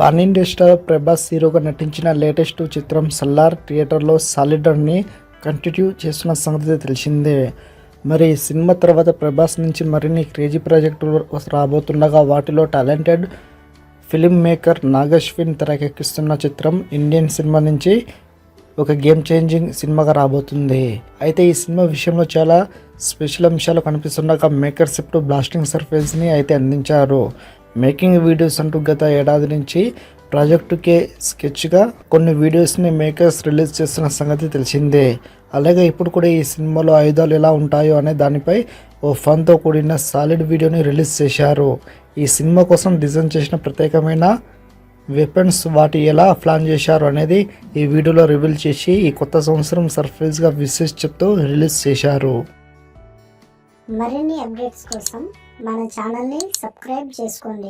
12 star Prabhas హీరోగా నటించిన latest చిత్రం సల్లార్ థియేటర్లో సాలిడర్ని కంటిన్యూ చేస్తున్న సంగతి తెలిసిందే. మరి సినిమా తర్వాత ప్రభాస్ నుంచి మరిన్ని క్రేజీ ప్రాజెక్టులు రాబోతుండగా వాటిలో టాలెంటెడ్ ఫిల్మ్ మేకర్ నాగశ్విన్ తెరకెక్కిస్తున్న చిత్రం ఇండియన్ సినిమా నుంచి ఒక గేమ్ చేంజింగ్ సినిమాగా రాబోతుంది. అయితే ఈ సినిమా విషయంలో చాలా స్పెషల్ అంశాలు కనిపిస్తుండగా మేకర్స్ ఇప్పుడు బ్లాస్టింగ్ సర్ఫేస్ని అయితే అందించారు. మేకింగ్ వీడియోస్ అంటూ గత ఏడాది నుంచి ప్రాజెక్టుకే స్కెచ్గా కొన్ని వీడియోస్ని మేకర్స్ రిలీజ్ చేస్తున్న సంగతి తెలిసిందే. అలాగే ఇప్పుడు కూడా ఈ సినిమాలో ఆయుధాలు ఎలా ఉంటాయో అనే దానిపై ఓ ఫన్తో కూడిన సాలిడ్ వీడియోని రిలీజ్ చేశారు. ఈ సినిమా కోసం డిజైన్ చేసిన ప్రత్యేకమైన వెపన్స్ వాటి ఎలా ప్లాన్ చేశారు అనేది ఈ వీడియోలో రివీల్ చేసి ఈ కొత్త సంవత్సరం సర్ప్రైజ్గా విశేష చెప్తూ రిలీజ్ చేశారు. మరిన్ని అప్డేట్స్ కోసం మన ఛానల్ని సబ్స్క్రైబ్ చేసుకోండి.